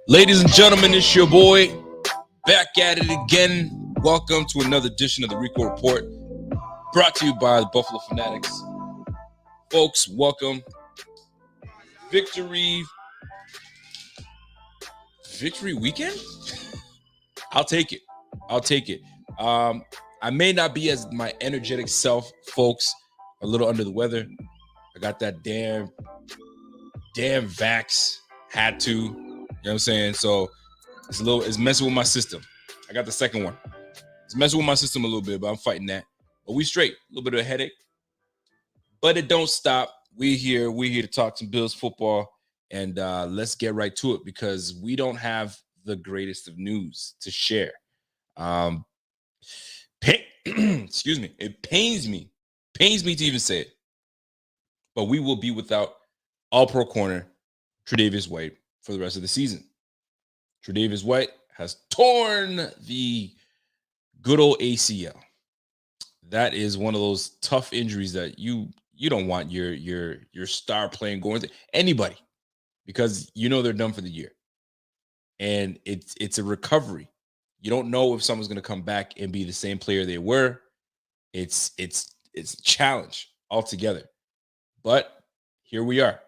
Ladies and gentlemen, it's your boy back at it again. Welcome to another edition of the Rico Report, brought to you by the Buffalo Fanatics. Folks, welcome. Victory weekend? I'll take it. I may not be as my energetic self, folks. A little under the weather. I got that damn vax. Had to. You know what I'm saying? So it's messing with my system. I got the second one. It's messing with my system a little bit, but I'm fighting that. But we straight. A little bit of a headache. But it don't stop. We're here to talk some Bills football. And let's get right to it because we don't have the greatest of news to share. Excuse me. It pains me to even say it. But we will be without all-pro corner Tre'Davious White for the rest of the season. Tre'Davious White has torn the good old ACL. That is one of those tough injuries that you don't want your star playing going to anybody because you know they're done for the year. And it's a recovery. You don't know if someone's going to come back and be the same player they were. It's a challenge altogether. But here we are.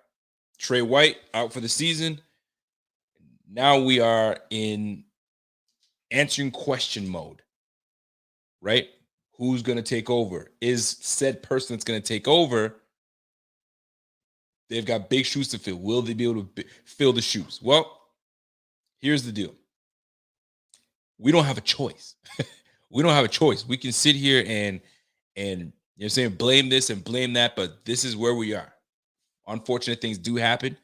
Trey White out for the season. Now we are in answering question mode, right? Who's going to take over? Is said person that's going to take over, they've got big shoes to fill. Will they be able to fill the shoes? Well, here's the deal. We don't have a choice. We don't have a choice. We can sit here and you know what I'm saying, blame this and blame that, but this is where we are. Unfortunate things do happen,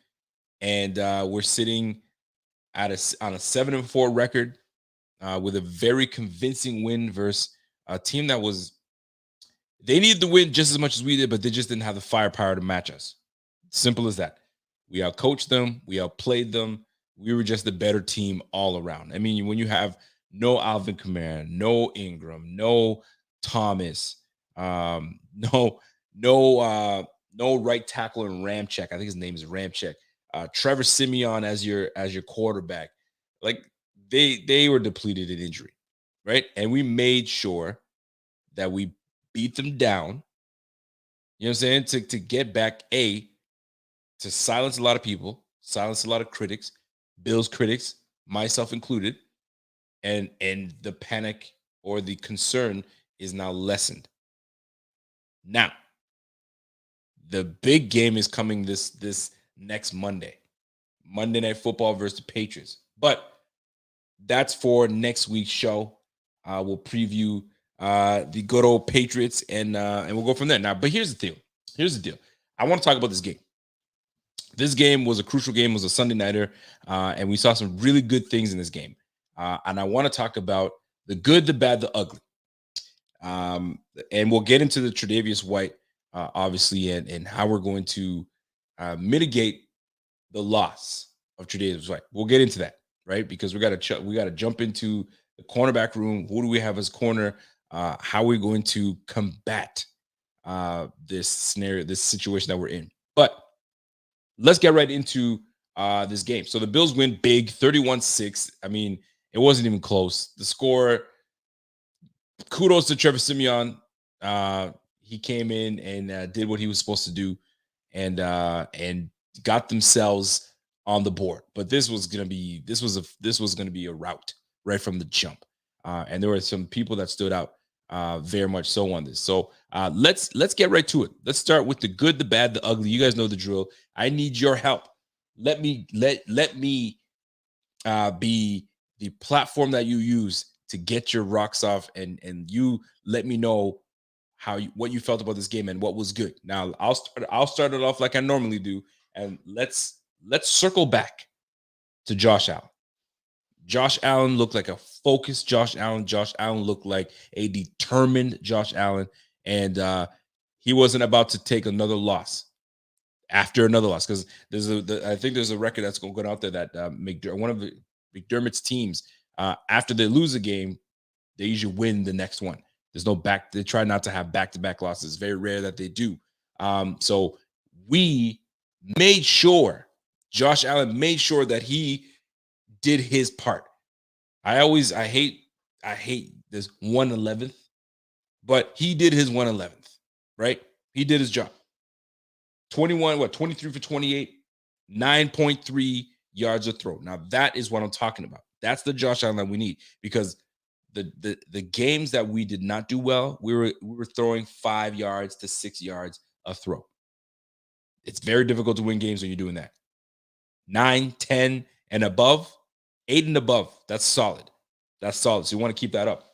and we're sitting on a 7-4 record with a very convincing win versus a team that they needed to win just as much as we did, but they just didn't have the firepower to match us. Simple as that. We outcoached them. We outplayed them. We were just the better team all around. I mean, when you have no Alvin Kamara, no Ingram, no Thomas, no right tackle in Ramczyk. I think his name is Ramczyk. Trevor Siemian as your quarterback. Like they were depleted in injury, right? And we made sure that we beat them down. You know what I'm saying? To get back to silence a lot of people, silence a lot of critics, Bills critics, myself included, and the panic or the concern is now lessened. Now, the big game is coming this next Monday. Monday Night Football versus the Patriots. But that's for next week's show. We'll preview the good old Patriots and we'll go from there. Now, but here's the deal. I want to talk about this game. This game was a crucial game. It was a Sunday nighter, and we saw some really good things in this game. And I want to talk about the good, the bad, the ugly. And we'll get into the Tre'Davious White, obviously, and how we're going to mitigate the loss of Tre'Davious White. We'll get into that, right? Because we got to jump into the cornerback room. Who do we have as corner? How are we going to combat this scenario, this situation that we're in? But let's get right into this game. So the Bills win big, 31-6. I mean, it wasn't even close. The score, kudos to Trevor Siemian. He came in and did what he was supposed to do and got themselves on the board. But this was going to be a rout right from the jump. And there were some people that stood out very much so on this. So let's get right to it. Let's start with the good, the bad, the ugly. You guys know the drill. I need your help. Let me be the platform that you use to get your rocks off, and you let me know what you felt about this game and what was good. Now I'll start it off like I normally do, and let's circle back to Josh Allen. Josh Allen looked like a focused Josh Allen. Josh Allen looked like a determined Josh Allen, and he wasn't about to take another loss after another loss, because I think there's a record that's going to go out there that one of the McDermott's teams, after they lose a game, they usually win the next one. There's no back. They try not to have back-to-back losses. It's very rare that they do. So we made sure, Josh Allen made sure that he did his part. I hate this 111th, but he did his 111th, right? He did his job. 23 for 28, 9.3 yards a throw. Now that is what I'm talking about. That's the Josh Allen that we need, because the games that we did not do well, we were throwing 5 yards to 6 yards a throw. It's very difficult to win games when you're doing that. 9, 10 and above, 8 and above, that's solid. That's solid. So you want to keep that up.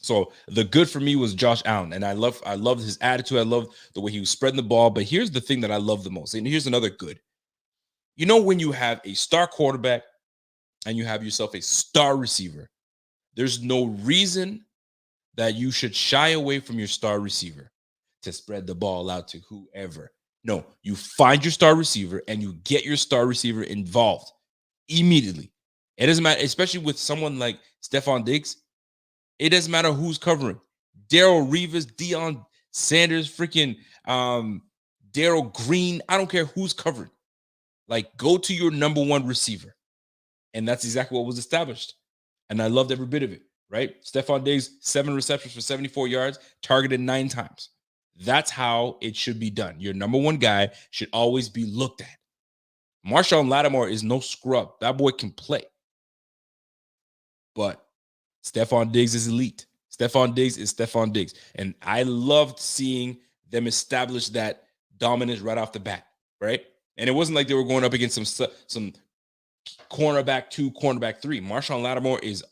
So the good for me was Josh Allen, and I loved his attitude. I loved the way he was spreading the ball. But here's the thing that I love the most, and here's another good. You know, when you have a star quarterback and you have yourself a star receiver, there's no reason that you should shy away from your star receiver to spread the ball out to whoever. No, you find your star receiver and you get your star receiver involved immediately. It doesn't matter, especially with someone like Stephon Diggs. It doesn't matter who's covering. Darrell Reeves, Deion Sanders, freaking Darrell Green. I don't care who's covering. Like, go to your number one receiver. And that's exactly what was established. And I loved every bit of it, right? Stephon Diggs, 7 receptions for 74 yards, targeted 9 times. That's how it should be done. Your number one guy should always be looked at. Marshon Lattimore is no scrub. That boy can play. But Stephon Diggs is elite. Stephon Diggs is Stephon Diggs. And I loved seeing them establish that dominance right off the bat, right? And it wasn't like they were going up against some cornerback 2, cornerback 3. Marshon Lattimore is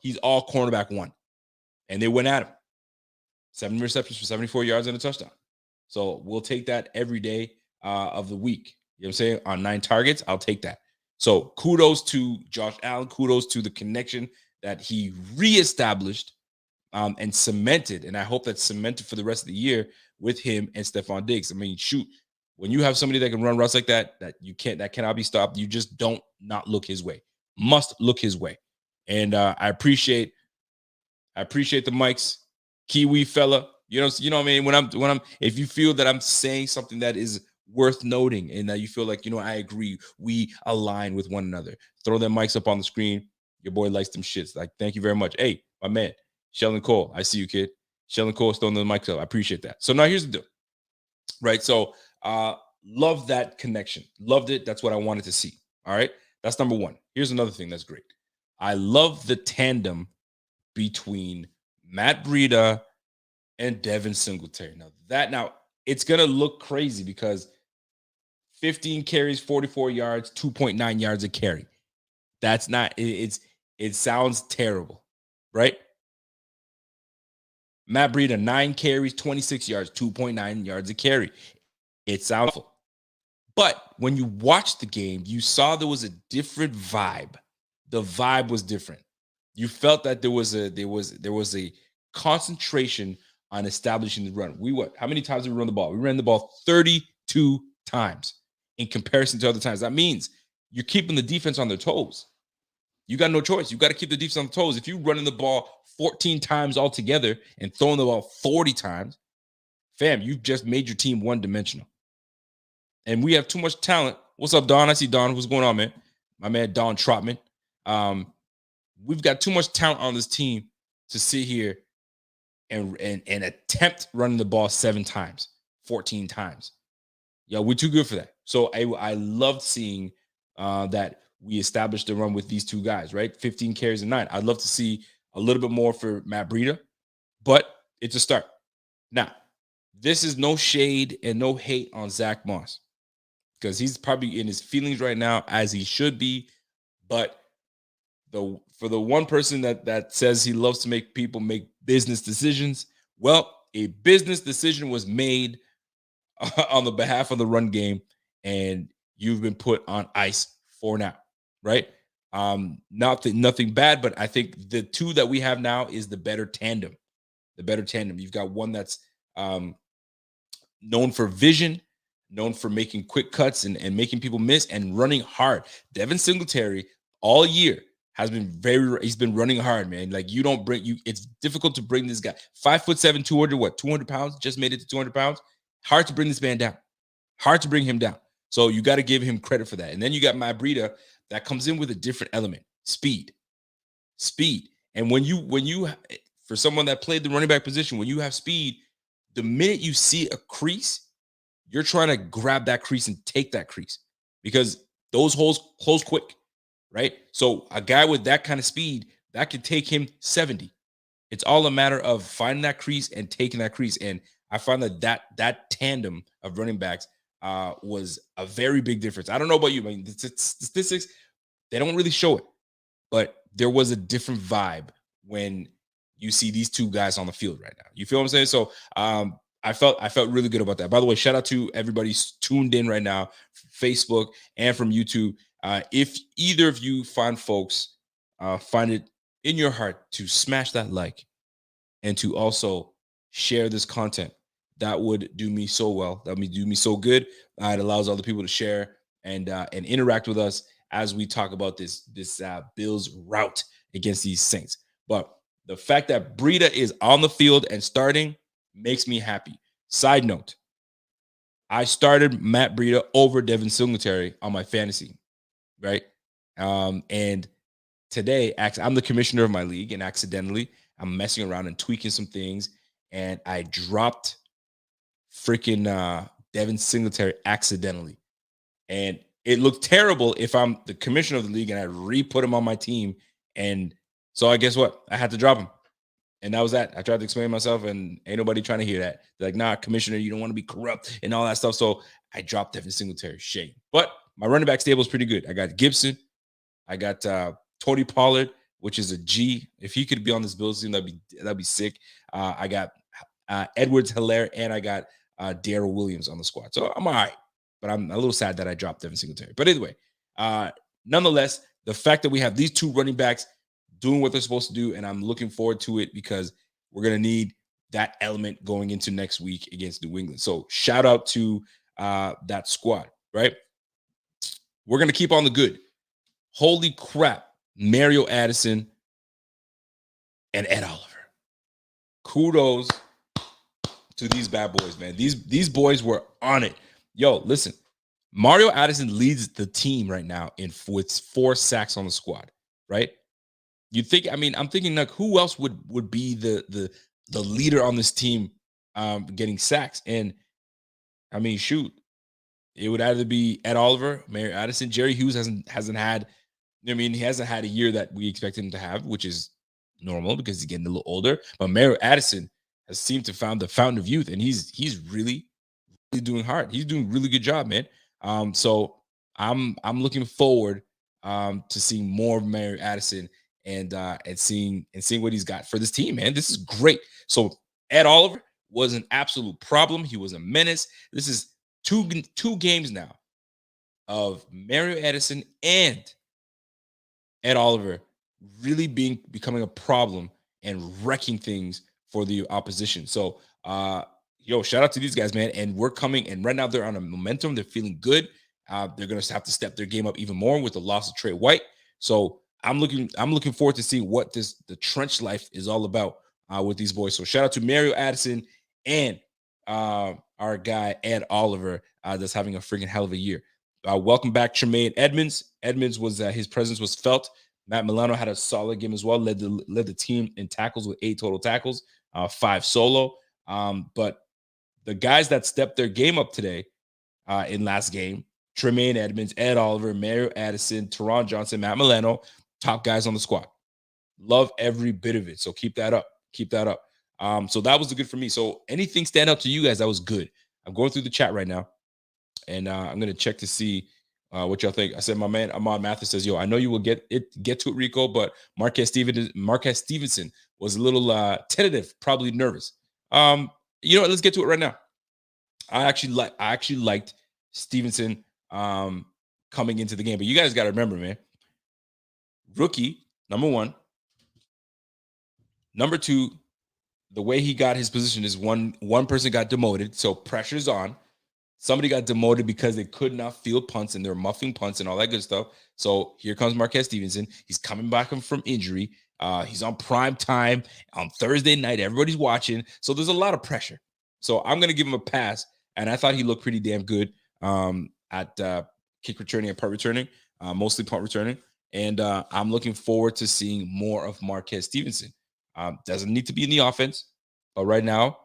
he's all cornerback 1. And they went at him. 7 receptions for 74 yards and a touchdown. So we'll take that every day of the week. You know what I'm saying? On 9 targets, I'll take that. So kudos to Josh Allen. Kudos to the connection that he reestablished and cemented. And I hope that's cemented for the rest of the year with him and Stephon Diggs. I mean, shoot, when you have somebody that can run routes like that cannot be stopped, you just don't not look his way. Must look his way. And I appreciate the mics, Kiwi fella. You know what I mean? When I'm if you feel that I'm saying something that is worth noting and that you feel like, I agree, we align with one another, throw them mics up on the screen. Your boy likes them shits. Like, thank you very much. Hey, my man, Sheldon Cole, I see you, kid. Sheldon Cole is throwing the mics up. I appreciate that. So now here's the deal, right? So love that connection. Loved it. That's what I wanted to see. All right. That's number one. Here's another thing that's great. I love the tandem between Matt Breida and Devin Singletary. Now it's going to look crazy because 15 carries, 44 yards, 2.9 yards a carry. That's not, it sounds terrible, right? Matt Breida, 9 carries, 26 yards, 2.9 yards a carry. It sounds awful. But when you watch the game, you saw there was a different vibe. The vibe was different. You felt that there was a concentration on establishing the run. How many times did we run the ball? We ran the ball 32 times in comparison to other times. That means you're keeping the defense on their toes. You got no choice. You got to keep the defense on the toes. If you're running the ball 14 times altogether and throwing the ball 40 times, fam, you've just made your team one-dimensional. And we have too much talent. What's up, Don? I see Don. What's going on, man? My man, Don Trotman. We've got too much talent on this team to sit here and attempt running the ball 7 times, 14 times. Yeah, we're too good for that. So I loved seeing that we established the run with these two guys, right? 15 carries and 9. I'd love to see a little bit more for Matt Breida, but it's a start. Now, this is no shade and no hate on Zach Moss because he's probably in his feelings right now, as he should be. But for the one person that says he loves to make people make business decisions, well, a business decision was made on the behalf of the run game, and you've been put on ice for now, right? Nothing bad, but I think the two that we have now is the better tandem. The better tandem. You've got one that's um, known for vision, known for making quick cuts and making people miss and running hard. Devin Singletary all year has been he's been running hard, man. Like you don't bring you, it's difficult to bring this guy 5'7", 200 pounds, just made it to 200 pounds. Hard to bring this man down. Hard to bring him down. So you got to give him credit for that. And then you got Matt Breida that comes in with a different element, speed. And when you for someone that played the running back position, when you have speed, the minute you see a crease, you're trying to grab that crease and take that crease because those holes close quick, right? So a guy with that kind of speed, that could take him 70. It's all a matter of finding that crease and taking that crease. And I find that tandem of running backs was a very big difference. I don't know about you, I mean, the statistics, they don't really show it, but there was a different vibe when you see these two guys on the field right now. You feel what I'm saying? So I felt really good about that. By the way, shout out to everybody tuned in right now, from Facebook and from YouTube. If either of you find it in your heart to smash that like and to also share this content, that would do me so well. That would do me so good. It allows other people to share and interact with us as we talk about this Bills route against these Saints. But the fact that Breida is on the field and starting makes me happy. Side note, I started Matt Breida over Devin Singletary on my fantasy, right? And today, I'm the commissioner of my league, and accidentally, I'm messing around and tweaking some things, and I dropped freaking Devin Singletary accidentally. And it looked terrible if I'm the commissioner of the league and I re-put him on my team. And so I guess what? I had to drop him. And that was that. I tried to explain myself, and ain't nobody trying to hear that. They're like, nah, commissioner, you don't want to be corrupt and all that stuff. So I dropped Devin Singletary. Shame. But my running back stable is pretty good. I got Gibson. I got Tony Pollard, which is a G. If he could be on this Bills team, that'd be sick. I got Edwards-Helaire, and I got Darrell Williams on the squad. So I'm all right. But I'm a little sad that I dropped Devin Singletary. But anyway, nonetheless, the fact that we have these two running backs doing what they're supposed to do, and I'm looking forward to it because we're going to need that element going into next week against New England. So shout out to that squad, right? We're going to keep on the good. Holy crap, Mario Addison and Ed Oliver. Kudos to these bad boys, man. These boys were on it. Yo, listen, Mario Addison leads the team right now with 4 sacks on the squad, right? You think, I mean, I'm thinking like who else would be the leader on this team getting sacks? And I mean, shoot, it would either be Ed Oliver, Mario Addison. Jerry Hughes hasn't had, I mean, he hasn't had a year that we expected him to have, which is normal because he's getting a little older. But Mario Addison has seemed to found the fountain of youth, and he's really doing hard. He's doing a really good job, man. So I'm looking forward to seeing more of Mario Addison and seeing what he's got for this team, man. This is great. So Ed Oliver was an absolute problem. He was a menace. This is two games now of Mario Addison and Ed Oliver really becoming a problem and wrecking things for the opposition. So shout out to these guys, man. And we're coming, and right now they're on a momentum. They're feeling good. They're going to have to step their game up even more with the loss of Tre'Davious White. So I'm looking forward to seeing what the trench life is all about with these boys. So shout out to Mario Addison and our guy Ed Oliver that's having a freaking hell of a year. Welcome back, Tremaine Edmonds. Edmonds was his presence was felt. Matt Milano had a solid game as well. Led the team in tackles with 8 total tackles, 5 solo. But the guys that stepped their game up today in last game, Tremaine Edmonds, Ed Oliver, Mario Addison, Teron Johnson, Matt Milano, top guys on the squad. Love every bit of it. So keep that up. Keep that up. So that was good for me. So anything stand out to you guys that was good? I'm going through the chat right now, and I'm going to check to see What y'all think? I said, my man Ahmad Mathis says, "Yo, I know you will get to it, Rico, but Marquez Stevenson was a little tentative, probably nervous." You know what? Let's get to it right now. I actually liked Stevenson coming into the game, but you guys got to remember, man, rookie number one, number two, the way he got his position is one person got demoted, so pressure's on. Somebody got demoted because they could not field punts and they're muffing punts and all that good stuff. So here comes Marquez Stevenson. He's coming back from injury. He's on prime time on Thursday night. Everybody's watching. So there's a lot of pressure. So I'm going to give him a pass. And I thought he looked pretty damn good at kick returning and punt returning, mostly punt returning. And I'm looking forward to seeing more of Marquez Stevenson. Doesn't need to be in the offense, but right now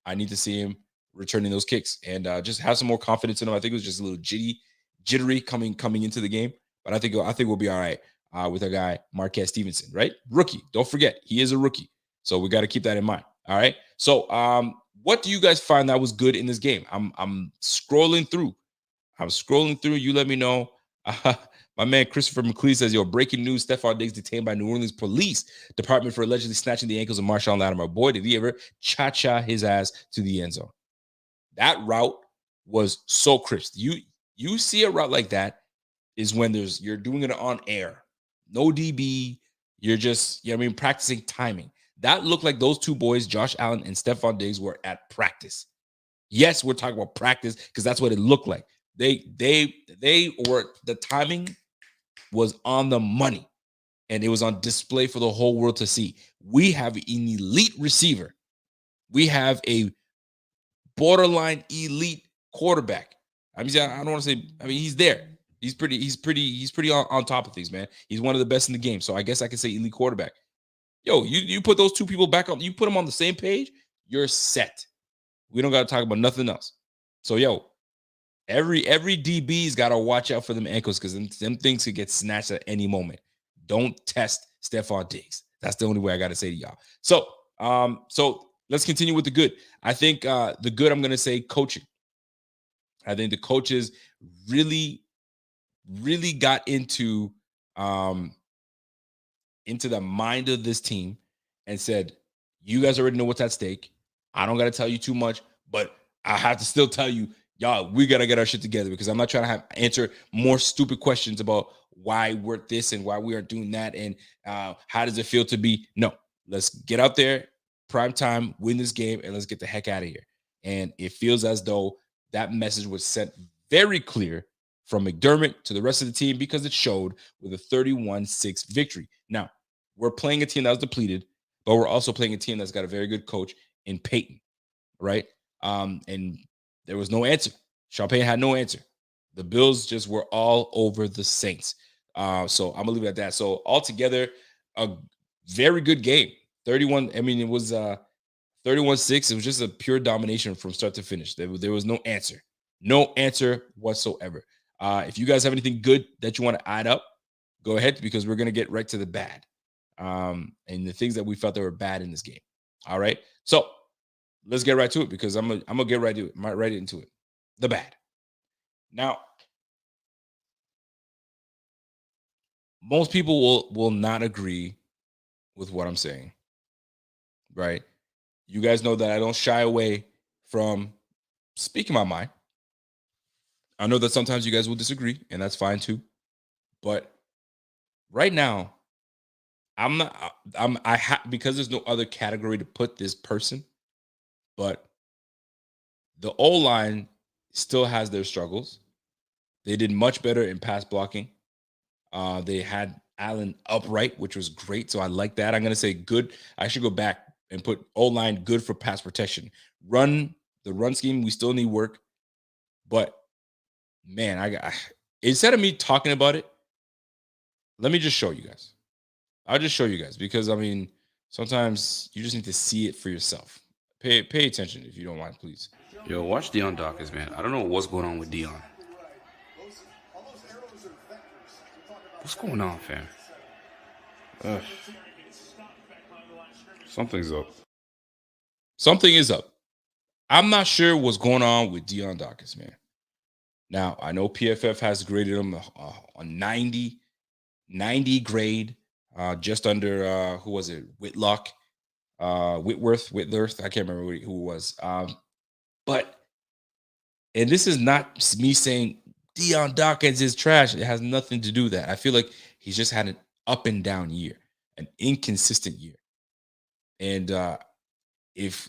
I need to see him returning those kicks and just have some more confidence in him. I think it was just a little jittery coming into the game, but I think we'll be all right with our guy Marquez Stevenson, right? Rookie. Don't forget, he is a rookie, so we got to keep that in mind. All right. So, what do you guys find that was good in this game? I'm scrolling through. You let me know. My man Christopher McLeod says, "Yo, breaking news: Stephon Diggs detained by New Orleans Police Department for allegedly snatching the ankles of Marshawn Lattimore. Boy, did he ever cha-cha his ass to the end zone." That route was so crisp. You see a route like that is when you're doing it on air, no DB. You're just practicing timing. That looked like those two boys, Josh Allen and Stephon Diggs, were at practice. Yes, we're talking about practice because that's what it looked like. They were, the timing was on the money, and it was on display for the whole world to see. We have an elite receiver. We have a borderline elite quarterback. I don't want to say. He's there. He's pretty on top of things, man. He's one of the best in the game. So I guess I can say elite quarterback. Yo, you put those two people back on. You put them on the same page. You're set. We don't got to talk about nothing else. So yo, every DB's got to watch out for them ankles because them things could get snatched at any moment. Don't test Stephon Diggs. That's the only way I got to say to y'all. So let's continue with the good. I think the good, I'm going to say coaching. I think the coaches really, really got into the mind of this team and said, you guys already know what's at stake. I don't got to tell you too much, but I have to still tell you, y'all, we got to get our shit together because I'm not trying to answer more stupid questions about why we're this and why we aren't doing that and how does it feel to be. No, let's get out there, prime time, win this game, and let's get the heck out of here. And it feels as though that message was sent very clear from McDermott to the rest of the team because it showed with a 31-6 victory. Now, we're playing a team that was depleted, but we're also playing a team that's got a very good coach in Peyton, right? And there was no answer. Sean Payton had no answer. The Bills just were all over the Saints. So I'm going to leave it at that. So altogether, a very good game. 31, it was 31-6. It was just a pure domination from start to finish. There was no answer. No answer whatsoever. If you guys have anything good that you want to add up, go ahead because we're going to get right to the bad. And the things that we felt that were bad in this game. All right. So let's get right to it because I'm gonna get right into it. The bad. Now, most people will not agree with what I'm saying. Right? You guys know that I don't shy away from speaking my mind. I know that sometimes you guys will disagree, and that's fine too. But right now, because there's no other category to put this person, but the O-line still has their struggles. They did much better in pass blocking. They had Allen upright, which was great. So I like that. I'm going to say good. I should go back and put O-line good for pass protection. The run scheme, we still need work. But, man, instead of me talking about it, let me just show you guys. I'll just show you guys because, sometimes you just need to see it for yourself. Pay attention if you don't mind, please. Yo, watch Deion Dawkins, man. I don't know what's going on with Deion. What's going on, fam? Something's up. Something is up. I'm not sure what's going on with Deion Dawkins, man. Now, I know PFF has graded him a 90 grade, just under, who was it? Whitlock, Whitworth. I can't remember who it was. But, and this is not me saying Deion Dawkins is trash. It has nothing to do with that. I feel like he's just had an up and down year, an inconsistent year. And if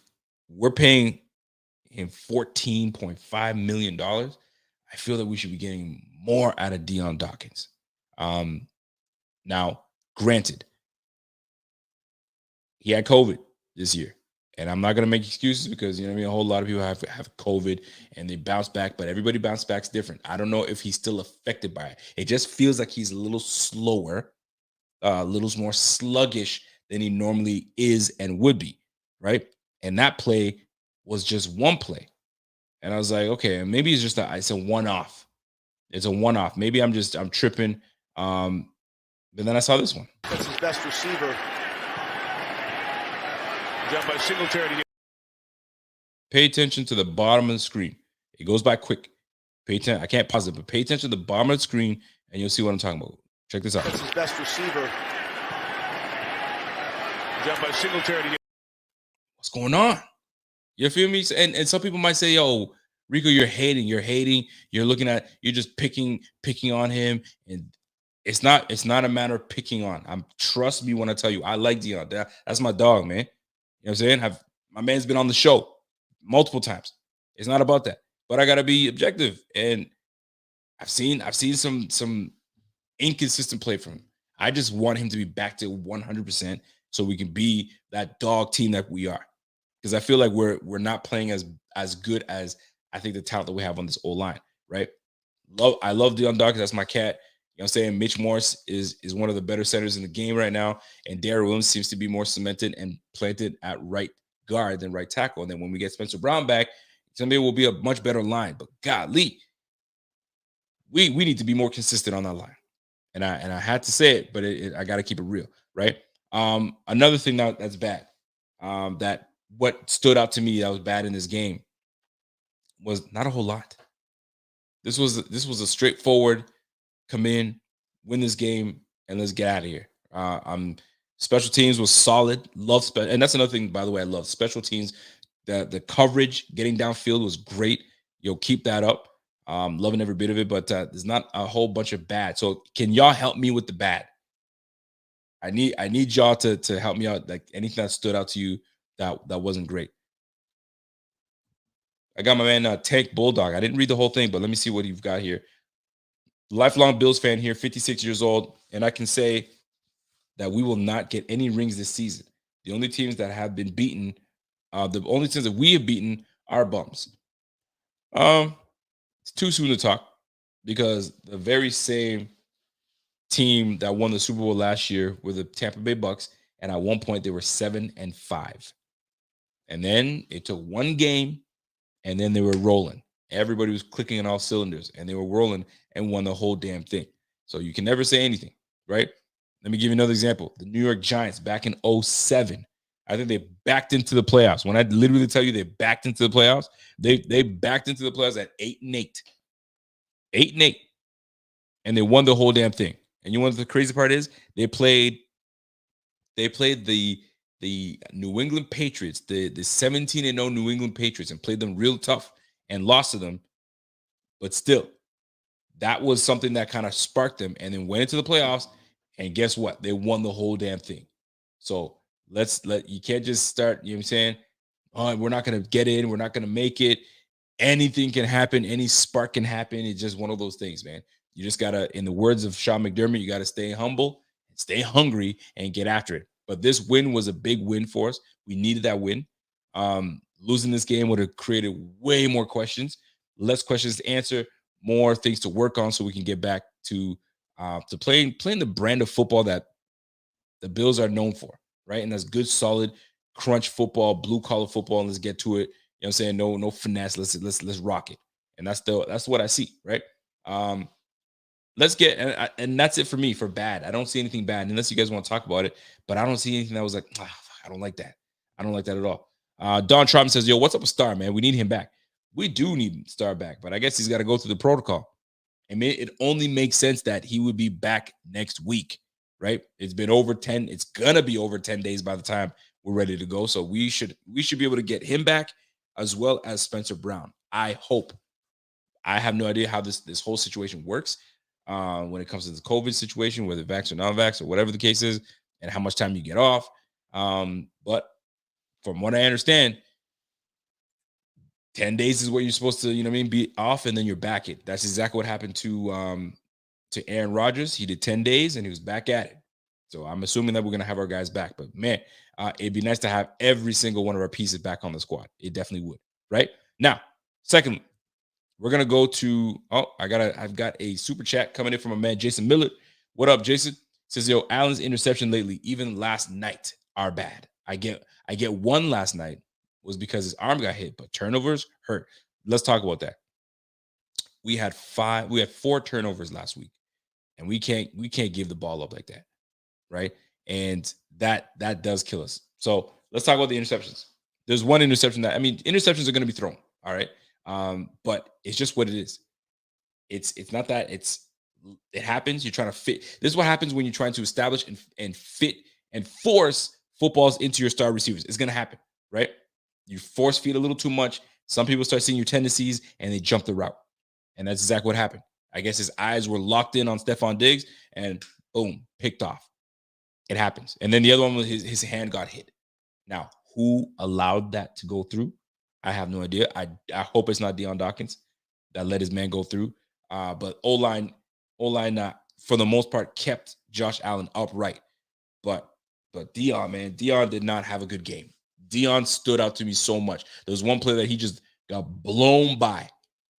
we're paying him $14.5 million, I feel that we should be getting more out of Deion Dawkins. Now, granted, he had COVID this year. And I'm not going to make excuses because, you know what I mean, a whole lot of people have COVID and they bounce back, but everybody bounce back's different. I don't know if he's still affected by it. It just feels like he's a little slower, a little more sluggish than he normally is and would be, right? And that play was just one play. And I was like, okay, maybe it's a one-off. It's a one-off. Maybe I'm tripping. But then I saw this one. That's his best receiver. Down by Singletary. Pay attention to the bottom of the screen. It goes by quick. Pay attention. I can't pause it, but pay attention to the bottom of the screen, and you'll see what I'm talking about. Check this out. That's his best receiver. Down by Singletary. What's going on? You feel me? And some people might say, "Yo, Rico, you're hating. You're looking at. You're just picking on him." And it's not a matter of picking on. Trust me when I tell you, I like Deion. That's my dog, man. You know what I'm saying? My man's been on the show multiple times. It's not about that. But I gotta be objective. And I've seen some inconsistent play from him. I just want him to be back to 100% so we can be that dog team that we are. Because I feel like we're not playing as good as I think the talent that we have on this O-line, right? I love Deion Dawkins. That's my cat. You know what I'm saying? Mitch Morse is one of the better centers in the game right now. And Darrell Williams seems to be more cemented and planted at right guard than right tackle. And then when we get Spencer Brown back, somebody will be a much better line. But golly, we need to be more consistent on that line. And I had to say it, but I got to keep it real, right? Another thing that's bad, that what stood out to me that was bad in this game was not a whole lot. This was a straightforward come in, win this game, and let's get out of here. Special teams was solid. And that's another thing, by the way, I love special teams. The coverage, getting downfield was great. You'll keep that up. Loving every bit of it, but there's not a whole bunch of bad. So can y'all help me with the bad? I need y'all to help me out. Like anything that stood out to you that wasn't great. I got my man Tank Bulldog. I didn't read the whole thing, but let me see what you've got here. Lifelong Bills fan here, 56 years old, and I can say that we will not get any rings this season. The only teams that have been beaten, the only teams that we have beaten are bums. It's too soon to talk because the very same team that won the Super Bowl last year were the Tampa Bay Bucks, and at one point they were 7-5. And then it took one game, and then they were rolling. Everybody was clicking on all cylinders, and they were rolling and won the whole damn thing. So you can never say anything, right? Let me give you another example. The New York Giants back in 2007. I think they backed into the playoffs. When I literally tell you they backed into the playoffs, they backed into the playoffs at 8-8. 8-8. And they won the whole damn thing. And you know what the crazy part is? They played the New England Patriots, the 17-0 New England Patriots, and played them real tough and lost to them. But still, that was something that kind of sparked them and then went into the playoffs. And guess what? They won the whole damn thing. So you can't just start, you know what I'm saying? Oh, we're not going to get in. We're not going to make it. Anything can happen. Any spark can happen. It's just one of those things, man. You just got to, in the words of Sean McDermott, you got to stay humble, stay hungry, and get after it. But this win was a big win for us. We needed that win. Losing this game would have created way more questions, less questions to answer, more things to work on so we can get back to playing the brand of football that the Bills are known for, right? And that's good, solid, crunch football, blue-collar football, and let's get to it. You know what I'm saying? No finesse. Let's rock it. And that's what I see, right? Let's get and that's it for me for bad. I don't see anything bad unless you guys want to talk about it, but I don't see anything that was like, I don't like that. I don't like that at all. Don Trump says, yo, what's up with Star, man? We need him back. we do need Star back, but I guess he's got to go through the protocol. I mean, it only makes sense that he would be back next week, right? It's been over 10. It's gonna be over 10 days by the time we're ready to go. So we should be able to get him back as well as Spencer Brown. I hope. I have no idea how this whole situation works when it comes to the COVID situation, whether vax or non-vax or whatever the case is, and how much time you get off. But from what I understand, 10 days is what you're supposed to, be off, and then you're back it. That's exactly what happened to Aaron Rodgers. He did 10 days and he was back at it. So I'm assuming that we're going to have our guys back. But man, it'd be nice to have every single one of our pieces back on the squad. It definitely would. Right? Now, secondly, we're going to go to, I've got a super chat coming in from a man, Jason Miller. What up, Jason? Says, yo, Allen's interception lately, even last night, are bad. I get one last night was because his arm got hit, but turnovers hurt. Let's talk about that. We had 4 turnovers last week, and we can't give the ball up like that, right? And that does kill us. So let's talk about the interceptions. There's one interception interceptions are going to be thrown, all right? But it's just what it is. It's not that it happens. You're trying to fit. This is what happens when you're trying to establish and fit and force footballs into your star receivers. It's going to happen, right? You force feed a little too much. Some people start seeing your tendencies and they jump the route. And that's exactly what happened. I guess his eyes were locked in on Stephon Diggs and boom, picked off. It happens. And then the other one was his hand got hit. Now, who allowed that to go through? I have no idea. I hope it's not Deion Dawkins that let his man go through. But O-line, for the most part, kept Josh Allen upright. But Deion did not have a good game. Deion stood out to me so much. There was one play that he just got blown by,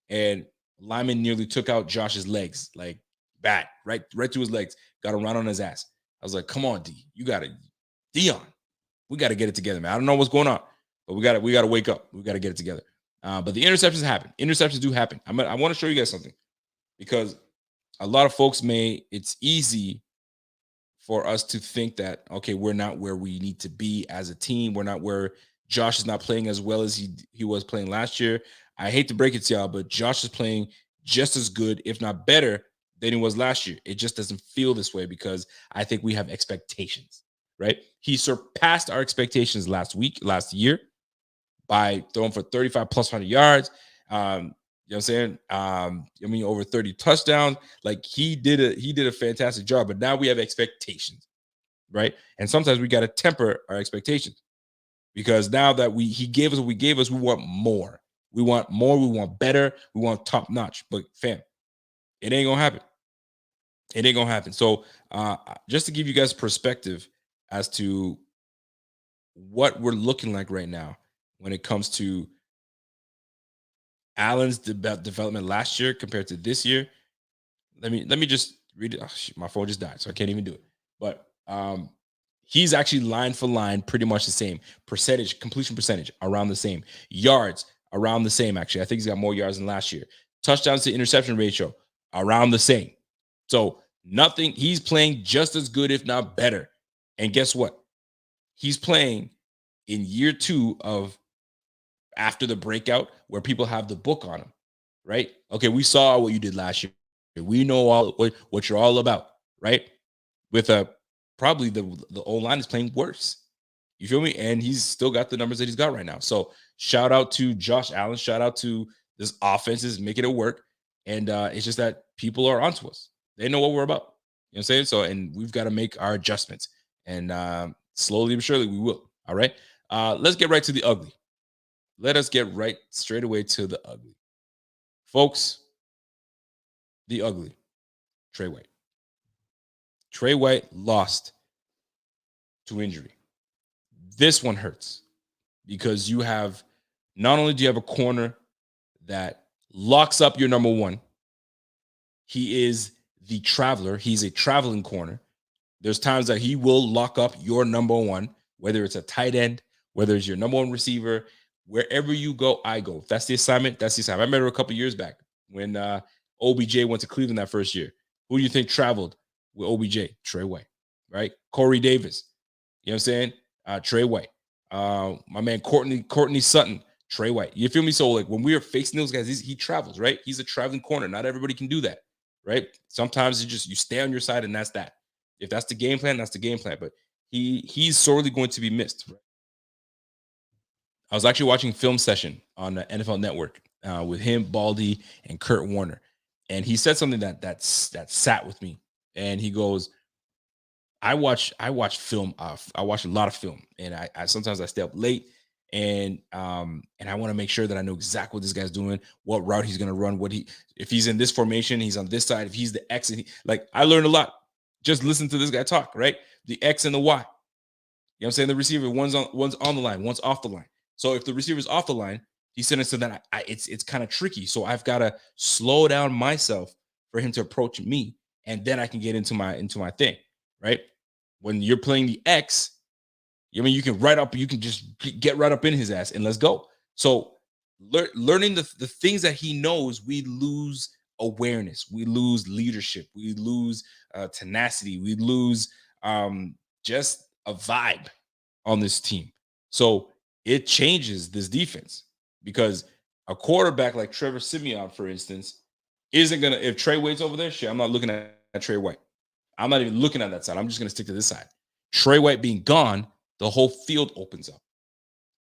and lineman nearly took out Josh's legs, like bad, right to his legs, got him right on his ass. I was like, come on, D. You got it. Deion, we got to get it together, man. I don't know what's going on, but we got to wake up. We got to get it together. But the interceptions happen. Interceptions do happen. I want to show you guys something, because a lot of folks it's easy for us to think that, okay, we're not where we need to be as a team. We're not where Josh is not playing as well as he was playing last year. I hate to break it to y'all, but Josh is playing just as good, if not better, than he was last year. It just doesn't feel this way because I think we have expectations, right? He surpassed our expectations last year by throwing for 35 plus 100 yards. You know what I'm saying? Over 30 touchdowns. Like he did a fantastic job, but now we have expectations, right? And sometimes we got to temper our expectations, because now that he gave us what we gave us, we want more. We want more. We want better. We want top notch. But fam, it ain't gonna happen. It ain't gonna happen. So just to give you guys perspective as to what we're looking like right now when it comes to Allen's development last year compared to this year. Let me just read it. Oh, shit, my phone just died, so I can't even do it. But he's actually line for line pretty much the same. Completion percentage around the same. Yards around the same, actually. I think he's got more yards than last year. Touchdowns to interception ratio around the same. So nothing. He's playing just as good, if not better. And guess what? He's playing in year 2 of after the breakout, where people have the book on him, right? Okay, we saw what you did last year. We know what you're all about, right? With probably the O-line is playing worse. You feel me? And he's still got the numbers that he's got right now. So shout out to Josh Allen. Shout out to this offense is making it work. And it's just that people are onto us. They know what we're about. You know what I'm saying? So, and we've got to make our adjustments. And slowly but surely we will. All right. Let's get right to the ugly. Let us get right straight away to the ugly. Folks, the ugly. Trey White. Trey White lost to injury. This one hurts because you have, not only do you have a corner that locks up your number one, he is the traveler. He's a traveling corner. There's times that he will lock up your number one, whether it's a tight end, whether it's your number one receiver. Wherever you go, I go. If that's the assignment, that's the assignment. I remember a couple years back when OBJ went to Cleveland that first year. Who do you think traveled with OBJ? Trey White, right? Corey Davis. You know what I'm saying? Trey White. My man Courtney Sutton Trey White. You feel me? So like when we are facing those guys, he travels, right? He's a traveling corner. Not everybody can do that, you Sometimes you stay on your side, and that's that. If that's the game plan, that's the game plan. But he's sorely going to be missed. Right? I was actually watching Film Session on the NFL Network with him, Baldy, and Kurt Warner, and he said something that sat with me. And he goes, I watch film. I watch a lot of film, and I sometimes I stay up late, and I want to make sure that I know exactly what this guy's doing, what route he's going to run, if he's in this formation, he's on this side. If he's the X, like I learned a lot just listen to this guy talk, right? The X and the Y. You know what I'm saying? The receiver, one's on the line, one's off the line. So if the receiver's off the line, he's sitting so that it's kind of tricky. So I've got to slow down myself for him to approach me, and then I can get into my thing, right? When you're playing the X, I mean, you can just get right up in his ass and let's go. So learning the things that he knows, we lose awareness, we lose leadership, we lose tenacity, we lose just a vibe on this team. So it changes this defense because a quarterback like Trevor Simeon, for instance, isn't gonna. If Trey White's over there, shit, I'm not looking at Trey White. I'm not even looking at that side. I'm just gonna stick to this side. Trey White being gone, the whole field opens up.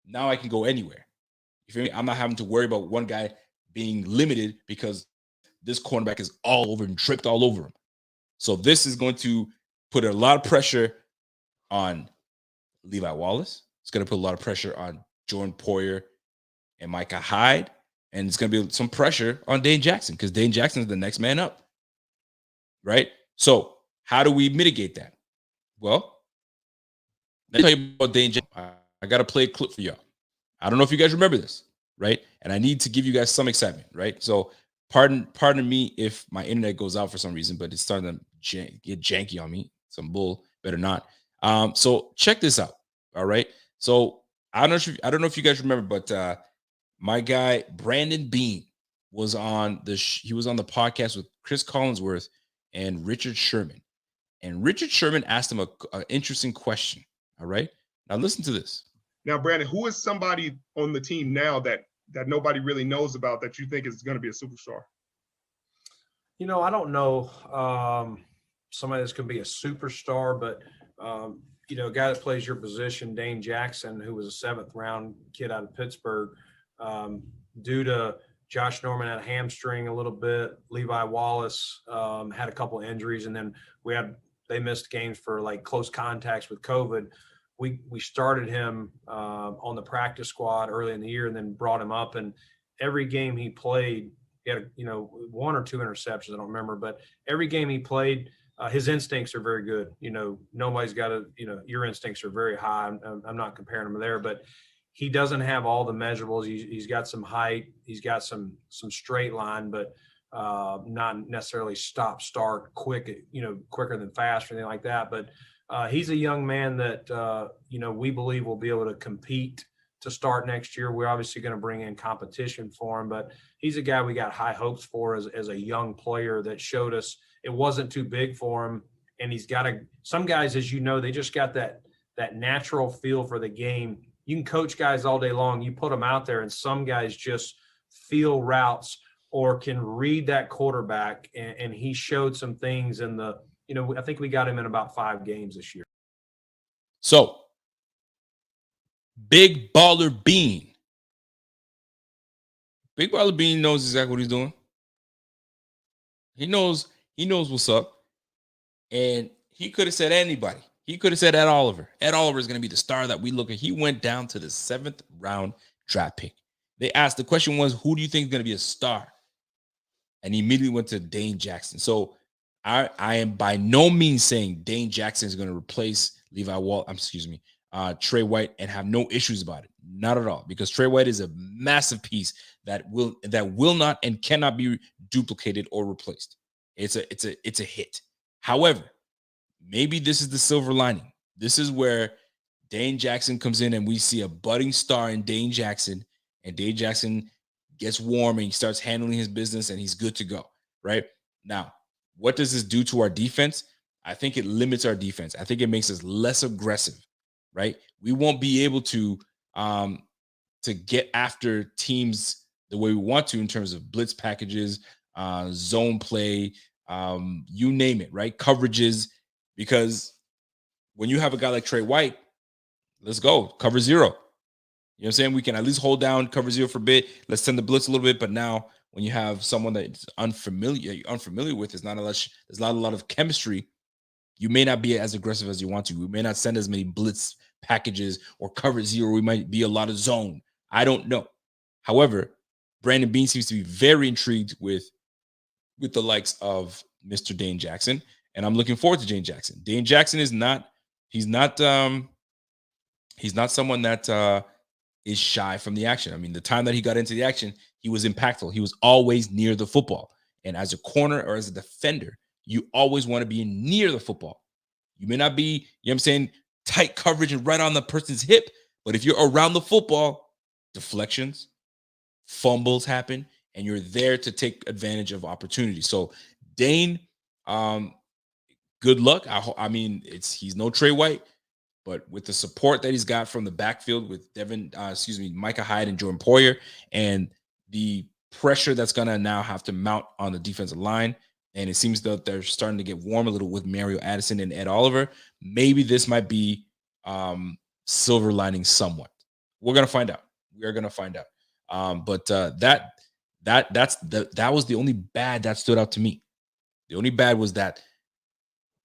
Now I can go anywhere. You feel me? I'm not having to worry about one guy being limited because this cornerback is all over and tripped all over him. So this is going to put a lot of pressure on Levi Wallace. It's going to put a lot of pressure on Jordan Poyer and Micah Hyde. And it's going to be some pressure on Dane Jackson because Dane Jackson is the next man up. Right? So how do we mitigate that? Well, let me tell you about Dane Jackson. I got to play a clip for y'all. I don't know if you guys remember this, right? And I need to give you guys some excitement, right? So pardon me if my internet goes out for some reason, but it's starting to get janky on me. Some bull, better not. So check this out. All right. So I don't know if you guys remember, but my guy Brandon Bean was on the podcast with Chris Collinsworth and Richard Sherman. And Richard Sherman asked him an interesting question. All right. Now listen to this. Now, Brandon, who is somebody on the team now that nobody really knows about that you think is going to be a superstar? You know, I don't know somebody that's going to be a superstar, but, you know, a guy that plays your position, Dane Jackson, who was a 7th round kid out of Pittsburgh, due to Josh Norman had a hamstring a little bit. Levi Wallace had a couple of injuries, and then they missed games for like close contacts with COVID. We started him on the practice squad early in the year and then brought him up. And every game he played, he had, 1 or 2 interceptions. I don't remember, but every game he played, his instincts are very good. Nobody's got to, your instincts are very high. I'm not comparing him there, but he doesn't have all the measurables. He's got some height. He's got some straight line, but not necessarily stop, start, quick, quicker than fast or anything like that. But he's a young man that, we believe will be able to compete to start next year. We're obviously going to bring in competition for him, but he's a guy we got high hopes for as a young player that showed us it wasn't too big for him. And he's got some guys, as you know, they just got that natural feel for the game. You can coach guys all day long. You put them out there, and some guys just feel routes or can read that quarterback. And he showed some things in I think we got him in about 5 games this year. So, Big Baller Bean. Big Baller Bean knows exactly what he's doing. He knows what's up. And he could have said anybody. He could have said Ed Oliver. Ed Oliver is going to be the star that we look at. He went down to the 7th round draft pick. They asked, the question was, who do you think is going to be a star? And he immediately went to Dane Jackson. So I am by no means saying Dane Jackson is going to replace Trey White and have no issues about it. Not at all, because Trey White is a massive piece that will not and cannot be duplicated or replaced. It's a hit. However, maybe this is the silver lining. This is where Dane Jackson comes in and we see a budding star in Dane Jackson, and Dane Jackson gets warm and he starts handling his business and he's good to go, right? Now, what does this do to our defense? I think it limits our defense. I think it makes us less aggressive, right? We won't be able to to get after teams the way we want to in terms of blitz packages, zone play, you name it, right? Coverages, because when you have a guy like Trey White, let's go cover zero. You know what I'm saying? We can at least hold down cover zero for a bit. Let's send the blitz a little bit. But now when you have someone that's unfamiliar with, there's not a lot of chemistry. You may not be as aggressive as you want to. We may not send as many blitz packages or cover zero. We might be a lot of zone. I don't know. However, Brandon Beane seems to be very intrigued with the likes of Mr. Dane Jackson, and I'm looking forward to Dane Jackson. Dane Jackson is not someone that is shy from the action. I mean, the time that he got into the action, he was impactful. He was always near the football. And as a corner or as a defender, you always want to be near the football. You may not be, you know what I'm saying, tight coverage and right on the person's hip, but if you're around the football, deflections, fumbles happen, and you're there to take advantage of opportunities. So Dane, good luck. I mean, he's no Trey White, but with the support that he's got from the backfield with Micah Hyde and Jordan Poyer, and the pressure that's going to now have to mount on the defensive line, and it seems that they're starting to get warm a little with Mario Addison and Ed Oliver, maybe this might be silver lining somewhat. We're going to find out. We are going to find out. But that was the only bad that stood out to me. The only bad was that,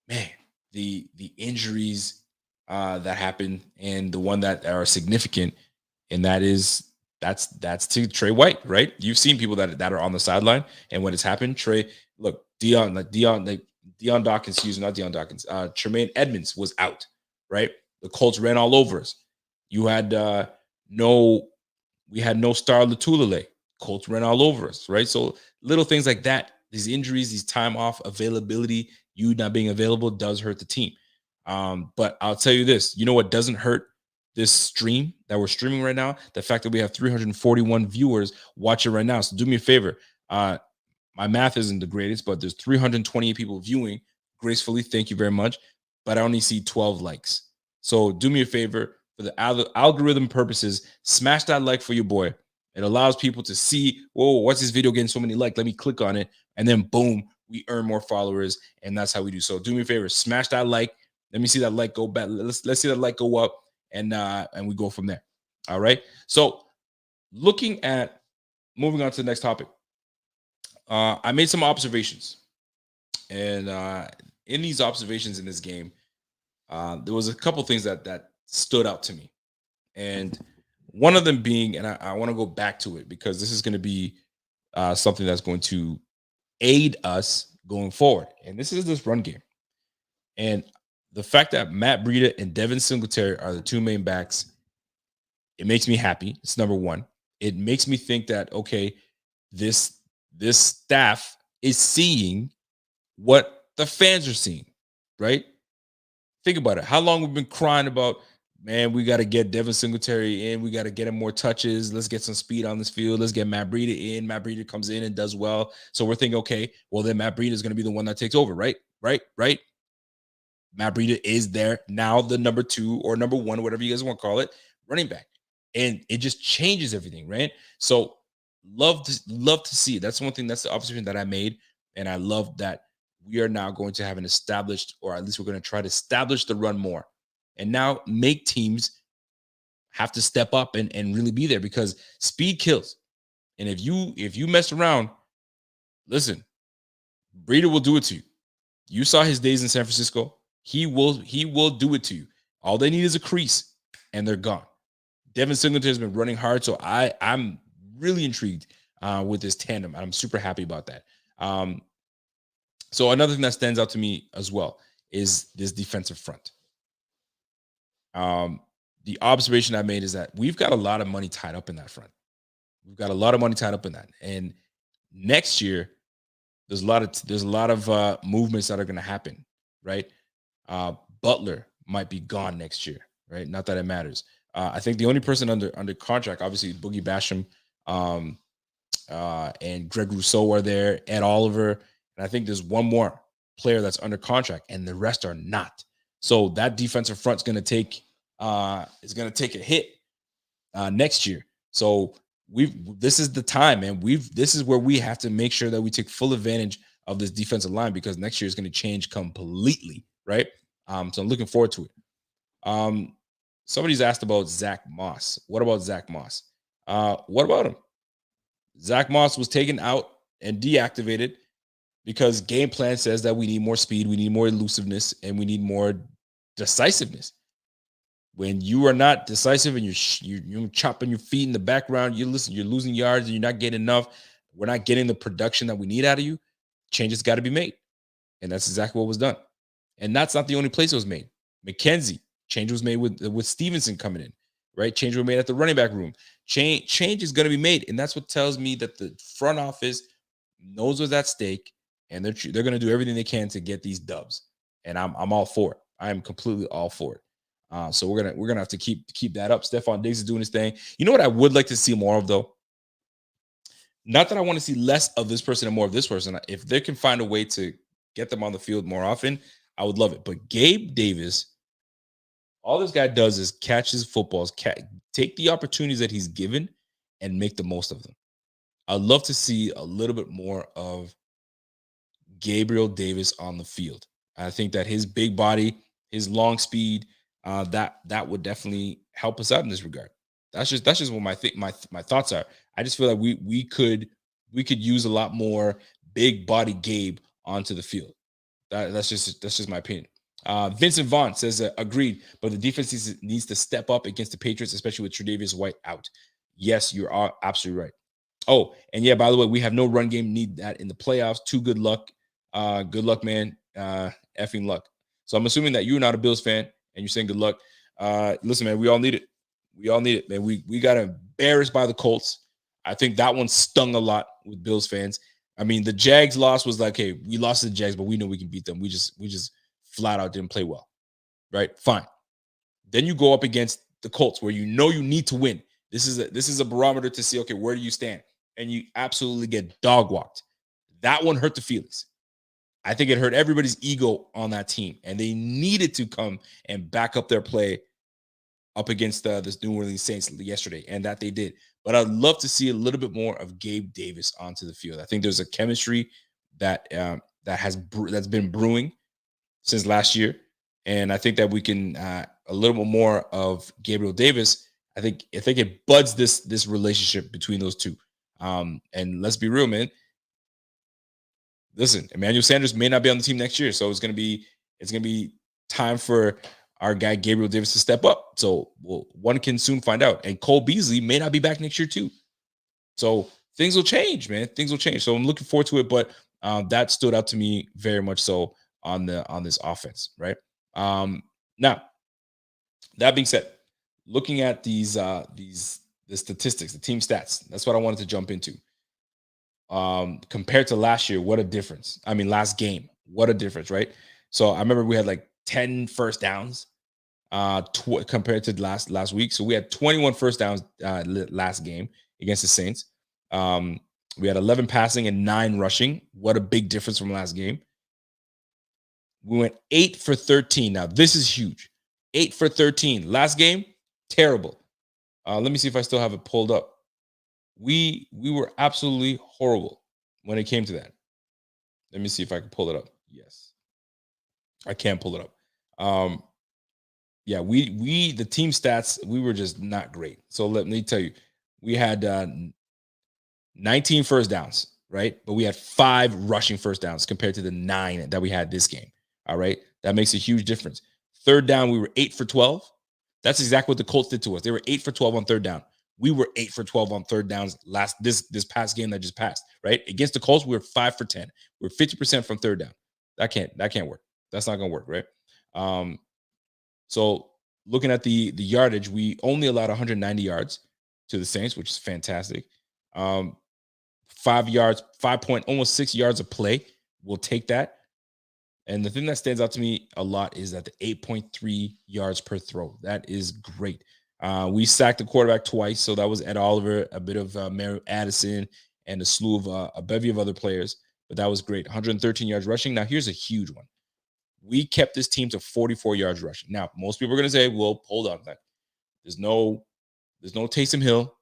man, the injuries that happened, and the one that are significant, and that's to Trey White, right? You've seen people that are on the sideline, and when it's happened, Tremaine Edmonds was out, right? The Colts ran all over us. We had no Star Latulele. Colts ran all over us, right? So little things like that, these injuries, these time off, availability, you not being available does hurt the team. But I'll tell you this, you know what doesn't hurt this stream that we're streaming right now? The fact that we have 341 viewers watching right now. So do me a favor. My math isn't the greatest, but there's 328 people viewing gracefully. Thank you very much. But I only see 12 likes. So do me a favor, for the algorithm purposes, smash that like for your boy. It allows people to see, whoa, what's this video getting so many likes? Let me click on it. And then boom, we earn more followers. And that's how we do. So do me a favor, smash that like. Let me see that like go back. Let's see that like go up, and we go from there. All right. So moving on to the next topic. I made some observations, and in these observations in this game, there was a couple things that stood out to me, and one of them being, and I want to go back to it because this is going to be something that's going to aid us going forward, and this is this run game, and the fact that Matt Breida and Devin Singletary are the two main backs, it makes me happy. It's number one. It makes me think that, okay, this staff is seeing what the fans are seeing, right? Think about it. How long we've been crying about, man, we got to get Devin Singletary in. We got to get him more touches. Let's get some speed on this field. Let's get Matt Breida in. Matt Breida comes in and does well. So we're thinking, okay, well, then Matt Breida is going to be the one that takes over, right? Matt Breida is there now, the number 2 or number 1, whatever you guys want to call it, running back. And it just changes everything, right? So love to see it. That's one thing, that's the observation that I made. And I love that we are now going to have an established, or at least we're going to try to establish the run more. And now make teams have to step up and really be there, because speed kills. And if you mess around, listen, Breida will do it to you. You saw his days in San Francisco. He will do it to you. All they need is a crease, and they're gone. Devin Singletary has been running hard, so I'm really intrigued with this tandem. I'm super happy about that. So another thing that stands out to me as well is this defensive front. The observation I made is that we've got a lot of money tied up in that front. We've got a lot of money tied up in that, and next year there's a lot of movements that are going to happen, right? Butler might be gone next year, right? Not that it matters. I think the only person under contract, obviously, Boogie Basham and Greg Rousseau are there, Ed Oliver, and I think there's one more player that's under contract, and the rest are not. So that defensive front is going to take a hit next year. So this is the time, man. This is where we have to make sure that we take full advantage of this defensive line because next year is going to change completely, right? So I'm looking forward to it. Somebody's asked about Zach Moss. What about Zach Moss? What about him? Zach Moss was taken out and deactivated because game plan says that we need more speed, we need more elusiveness, and we need more decisiveness. When you are not decisive and you're chopping your feet in the background, you're losing yards and you're not getting enough. We're not getting the production that we need out of you. Changes got to be made, and that's exactly what was done. And that's not the only place it was made. McKenzie, change was made with Stevenson coming in, right? Change was made at the running back room. Change is going to be made, and that's what tells me that the front office knows what's at stake, and they're going to do everything they can to get these dubs. And I'm all for it. I am completely all for it. So we're gonna have to keep that up. Stephon Diggs is doing his thing. You know what I would like to see more of though? Not that I want to see less of this person and more of this person. If they can find a way to get them on the field more often, I would love it. But Gabe Davis, all this guy does is catch his footballs, take the opportunities that he's given, and make the most of them. I'd love to see a little bit more of Gabriel Davis on the field. I think that his big body, his long speed, that would definitely help us out in this regard. That's just what my thoughts are. I just feel like we could use a lot more big body Gabe onto the field. That's just my opinion. Vincent Vaughn says agreed, but the defense needs to step up against the Patriots, especially with Tre'Davious White out. Yes, you are absolutely right. Oh, and yeah, by the way, we have no run game. Need that in the playoffs. Good luck, man. Effing luck. So I'm assuming that you're not a Bills fan and you're saying good luck. Listen, man, we all need it. We all need it, man. We got embarrassed by the Colts. I think that one stung a lot with Bills fans. I mean, the Jags loss was like, hey, we lost to the Jags, but we know we can beat them. We just flat out didn't play well, right? Fine. Then you go up against the Colts where you know you need to win. This is a barometer to see, okay, where do you stand? And you absolutely get dog walked. That one hurt the feelings. I think it hurt everybody's ego on that team, and they needed to come and back up their play up against this New Orleans Saints yesterday, and that they did. But I'd love to see a little bit more of Gabe Davis onto the field. I think there's a chemistry that's been brewing since last year, and I think that we can a little bit more of Gabriel Davis. I think it buds this relationship between those two. And let's be real, man. Listen, Emmanuel Sanders may not be on the team next year, so it's gonna be time for our guy Gabriel Davis to step up. So one can soon find out. And Cole Beasley may not be back next year too. So things will change, man. Things will change. So I'm looking forward to it. But that stood out to me very much so on this offense, right? Now, that being said, looking at the statistics, the team stats, that's what I wanted to jump into. Compared to last year, what a difference. I mean, last game, what a difference, right? So I remember we had like 10 first downs compared to last week. So we had 21 first downs last game against the Saints. We had 11 passing and 9 rushing. What a big difference from last game. We went 8 for 13. Now, this is huge. 8 for 13. Last game, terrible. Let me see if I still have it pulled up. We were absolutely horrible when it came to that. Let me see if I can pull it up. Yes. I can't pull it up. Yeah, the team stats, we were just not great. So let me tell you, we had 19 first downs, right? But we had 5 rushing first downs compared to the 9 that we had this game. All right. That makes a huge difference. Third down, we were 8 for 12. That's exactly what the Colts did to us. They were 8 for 12 on third down. We were 8 for 12 on third downs this past game that just passed, right? Against the Colts, we were 5 for 10. We're 50% from third down. That can't work. That's not going to work, right? So looking at the yardage, we only allowed 190 yards to the Saints, which is fantastic. 5 yards, almost 6 yards of play. We'll take that. And the thing that stands out to me a lot is that the 8.3 yards per throw. That is great. We sacked the quarterback twice, so that was Ed Oliver, a bit of Mary Addison, and a slew of a bevy of other players. But that was great. 113 yards rushing. Now, here's a huge one. We kept this team to 44 yards rushing. Now, most people are going to say, well, hold on. There's no Taysom Hill.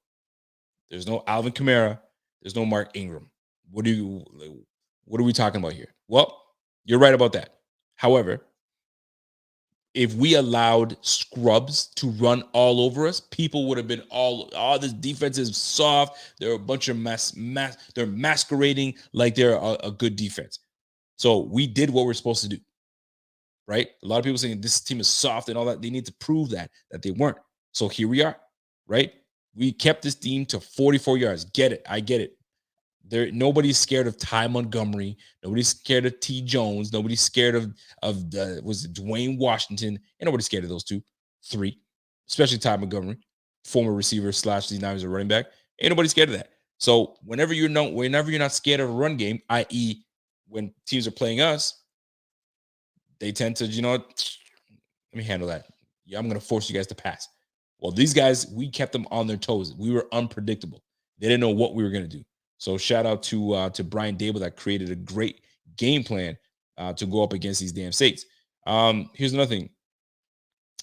There's no Alvin Kamara. There's no Mark Ingram. What are we talking about here? Well, you're right about that. However, if we allowed scrubs to run all over us, people would have been this defense is soft. They're a bunch of they're masquerading like they're a good defense. So we did what we're supposed to do, right? A lot of people saying this team is soft and all that. They need to prove that they weren't. So here we are, right? We kept this team to 44 yards. Get it. I get it. Nobody's scared of Ty Montgomery. Nobody's scared of T. Jones. Nobody's scared of Dwayne Washington. And nobody's scared of those three, especially Ty Montgomery, former receiver / these now he's a running back. Ain't nobody scared of that. So whenever you're not scared of a run game, i.e., when teams are playing us, they tend to, let me handle that. Yeah, I'm going to force you guys to pass. Well, these guys, we kept them on their toes. We were unpredictable. They didn't know what we were going to do. So shout out to Brian Dable that created a great game plan to go up against these damn Saints. Here's another thing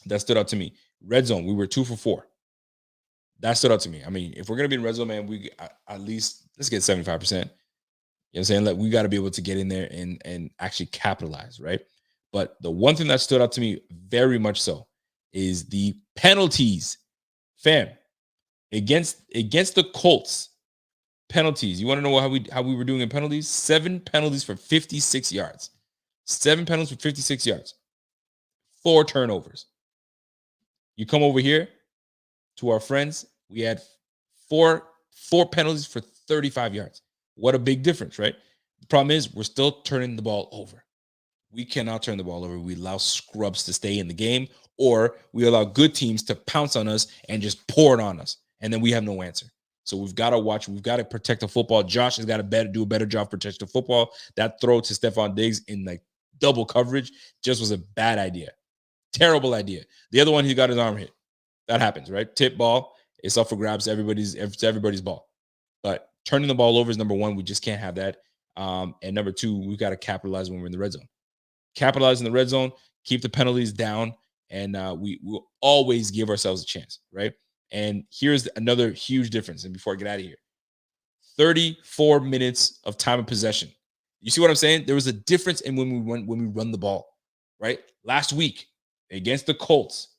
that stood out to me. Red zone, we were 2 for 4. That stood out to me. I mean, if we're going to be in red zone, man, we at least let's get 75%. You know what I'm saying? Like, we got to be able to get in there and actually capitalize, right? But the one thing that stood out to me very much so is the penalties. Fam, against the Colts, penalties. You want to know how we were doing in penalties? 7 penalties for 56 yards. 7 penalties for 56 yards. 4 turnovers. You come over here to our friends, we had 4 penalties for 35 yards. What a big difference, right? The problem is we're still turning the ball over. We cannot turn the ball over. We allow scrubs to stay in the game, or we allow good teams to pounce on us and just pour it on us. And then we have no answer. So we've got to watch. We've got to protect the football. Josh has got to do a better job protecting the football. That throw to Stephon Diggs in like double coverage just was a bad idea. Terrible idea. The other one, he got his arm hit. That happens, right? Tip ball. It's up for grabs. It's everybody's ball. But turning the ball over is number one. We just can't have that. And number two, we've got to capitalize when we're in the red zone. Capitalize in the red zone. Keep the penalties down. And we will always give ourselves a chance, right? And here's another huge difference. And before I get out of here, 34 minutes of time of possession. You see what I'm saying? There was a difference in when we run the ball, right? Last week against the Colts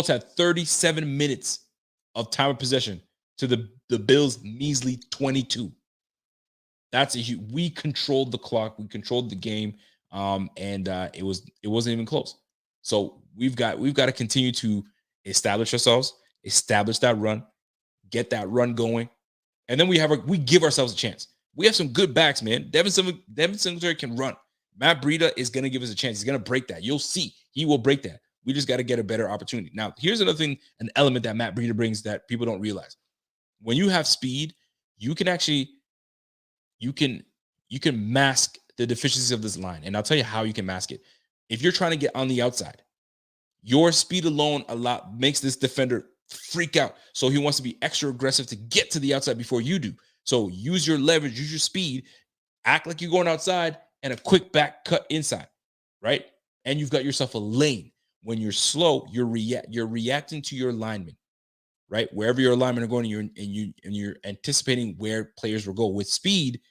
had 37 minutes of time of possession to the Bills' measly 22. That's we controlled the clock, we controlled the game, and it wasn't even close. So we've got to continue to establish ourselves. Establish that run, get that run going, and then we give ourselves a chance. We have some good backs, man. Devin Singletary can run. Matt Breida is going to give us a chance. He's going to break that. You'll see. He will break that. We just got to get a better opportunity. Now, here's another thing, an element that Matt Breida brings that people don't realize. When you have speed, you can mask the deficiencies of this line. And I'll tell you how you can mask it. If you're trying to get on the outside, your speed alone makes this defender freak out. So he wants to be extra aggressive to get to the outside before you do. So use your leverage, use your speed, act like you're going outside, and a quick back cut inside, right? And you've got yourself a lane. When you're slow, you're reacting to your linemen, right? Wherever your linemen are going, and you're anticipating where players will go. With speed,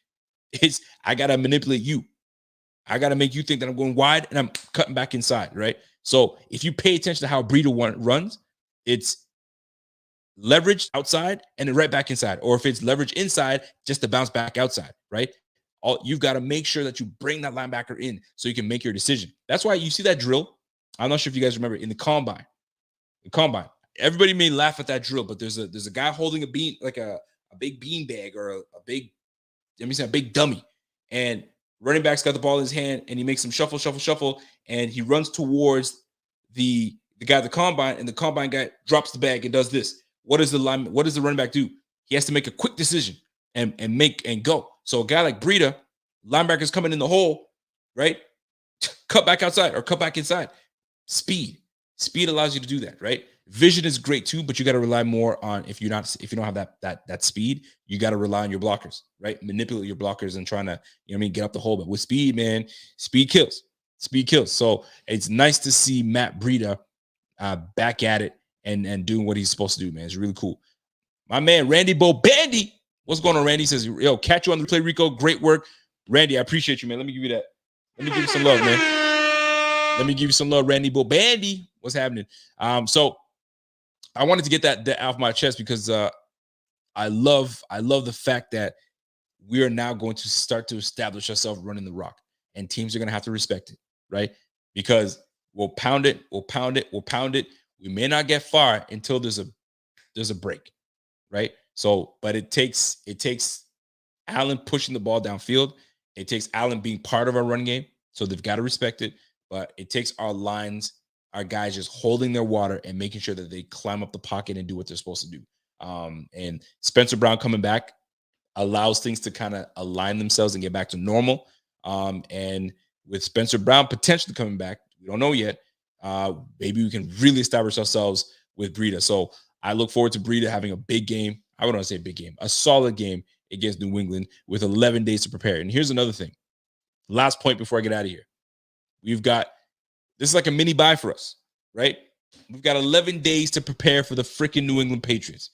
I gotta manipulate you. I gotta make you think that I'm going wide and I'm cutting back inside, right? So if you pay attention to how Breida runs, it's leverage outside and then right back inside. Or if it's leverage inside, just to bounce back outside, right? You've got to make sure that you bring that linebacker in so you can make your decision. That's why you see that drill. I'm not sure if you guys remember in the combine. Everybody may laugh at that drill, but there's a guy holding a bean, like a big bean bag or a big dummy. And running back's got the ball in his hand and he makes him shuffle, and he runs towards the guy at the combine, and the combine guy drops the bag and does this. What does the running back do? He has to make a quick decision and go. So a guy like Breida, linebacker's coming in the hole, right? Cut back outside or cut back inside. Speed allows you to do that, right? Vision is great too, but you got to rely more on if you don't have that speed, you got to rely on your blockers, right? Manipulate your blockers and trying to, get up the hole. But with speed, man, speed kills. So it's nice to see Matt Breida back at it and doing what he's supposed to do, man. It's really cool. My man, Randy Bobandy. What's going on, Randy? He says, yo, catch you on the replay, Rico. Great work. Randy, I appreciate you, man. Let me give you that. Let me give you some love, man. Let me give you some love, Randy Bobandy. What's happening? So I wanted to get that off my chest because I love the fact that we are now going to start to establish ourselves running the rock, and teams are going to have to respect it, right? Because we'll pound it. We may not get far until there's a break, right? So, but it takes Allen pushing the ball downfield. It takes Allen being part of our run game, so they've got to respect it. But it takes our lines, our guys just holding their water and making sure that they climb up the pocket and do what they're supposed to do. And Spencer Brown coming back allows things to kind of align themselves and get back to normal. And with Spencer Brown potentially coming back, we don't know yet. Maybe we can really establish ourselves with Breida. So I look forward to Breida having a big game. I wouldn't want to say big game, a solid game against New England with 11 days to prepare. And here's another thing. Last point before I get out of here. This is like a mini bye for us, right? We've got 11 days to prepare for the freaking New England Patriots.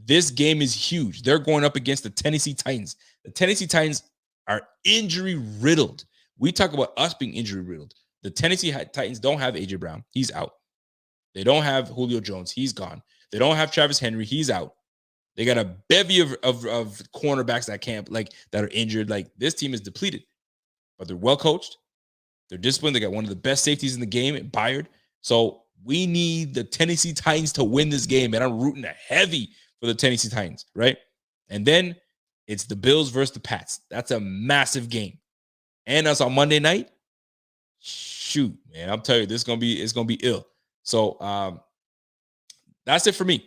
This game is huge. They're going up against the Tennessee Titans. The Tennessee Titans are injury riddled. We talk about us being injury riddled. The Tennessee Titans don't have A.J. Brown. He's out. They don't have Julio Jones. He's gone. They don't have Travis Henry. He's out. They got a bevy of cornerbacks that are injured. Like, this team is depleted, but they're well coached. They're disciplined. They got one of the best safeties in the game, Byard. So we need the Tennessee Titans to win this game, and I'm rooting heavy for the Tennessee Titans, right? And then it's the Bills versus the Pats. That's a massive game. And us on Monday night, shoot, man, I'm telling you, it's gonna be ill. So that's it for me.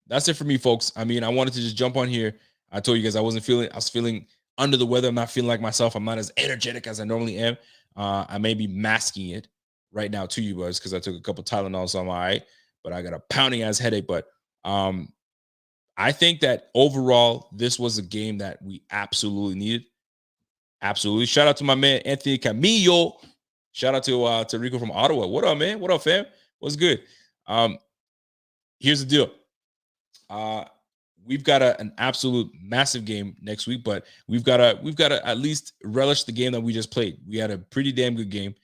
That's it for me, folks. I mean, I wanted to just jump on here. I told you guys I was feeling under the weather. I'm not feeling like myself. I'm not as energetic as I normally am. I may be masking it right now to you guys because I took a couple Tylenols, so I'm all right, but I got a pounding ass headache. But I think that overall, this was a game that we absolutely needed. Absolutely. Shout out to my man, Anthony Camillo. Shout out to Rico from Ottawa. What up, man? What up, fam? What's good? Here's the deal. We've got an absolute massive game next week, but we've got to at least relish the game that we just played. We had a pretty damn good game.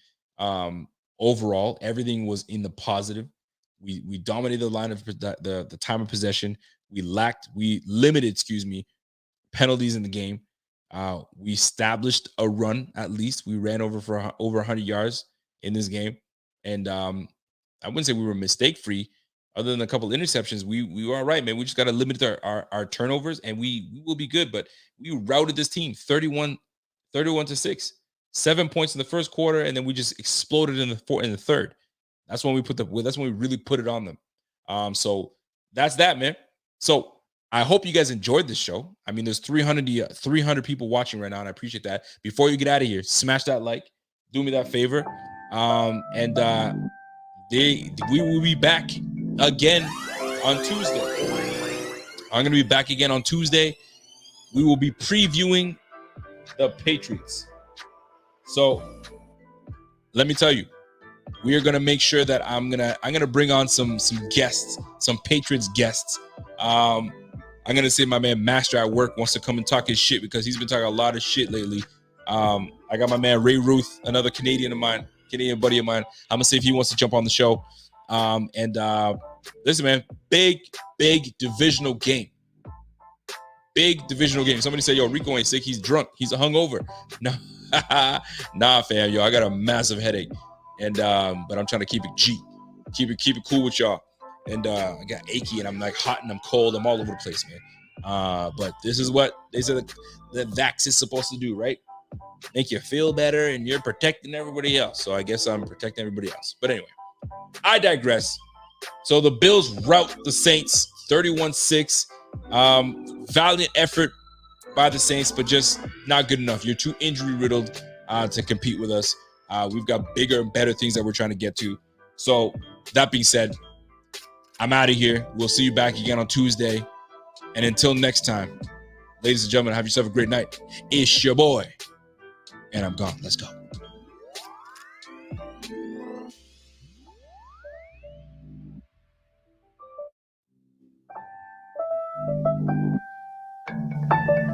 Overall, everything was in the positive. We dominated the line of the time of possession. We limited penalties in the game. We established a run. At least we ran over 100 yards in this game, and I wouldn't say we were mistake free. Other than a couple of interceptions, we were all right, man. We just got to limit our turnovers, and we will be good. But we routed this team 31-6, 7 points in the first quarter, and then we just exploded in the third. That's when we really put it on them. So that's that, man. So I hope you guys enjoyed this show. I mean, there's 300 people watching right now, and I appreciate that. Before you get out of here, smash that like, do me that favor, and we will be back again on Tuesday. I'm going to be back again on Tuesday. We will be previewing the Patriots. So let me tell you, we are going to make sure that I'm going to bring on some guests, some Patriots guests. I'm going to say my man Master at work wants to come and talk his shit because he's been talking a lot of shit lately. I got my man Ray Ruth, another Canadian buddy of mine. I'm going to see if he wants to jump on the show. Listen, man, big divisional game. Big divisional game. Somebody said, yo, Rico ain't sick. He's drunk. He's hungover. No, nah, fam. Yo, I got a massive headache. And but I'm trying to keep it G. Keep it cool with y'all. And I got achy and I'm like hot and I'm cold. I'm all over the place, man. But this is what they said the vax is supposed to do, right? Make you feel better and you're protecting everybody else. So I guess I'm protecting everybody else. But anyway, I digress. So the Bills rout the Saints 31-6. Valiant effort by the Saints, but just not good enough. You're too injury riddled to compete with us. We've got bigger and better things that we're trying to get to. So that being said, I'm out of here. We'll see you back again on Tuesday. And until next time, ladies and gentlemen, have yourself a great night. It's your boy. And I'm gone. Let's go. Bye.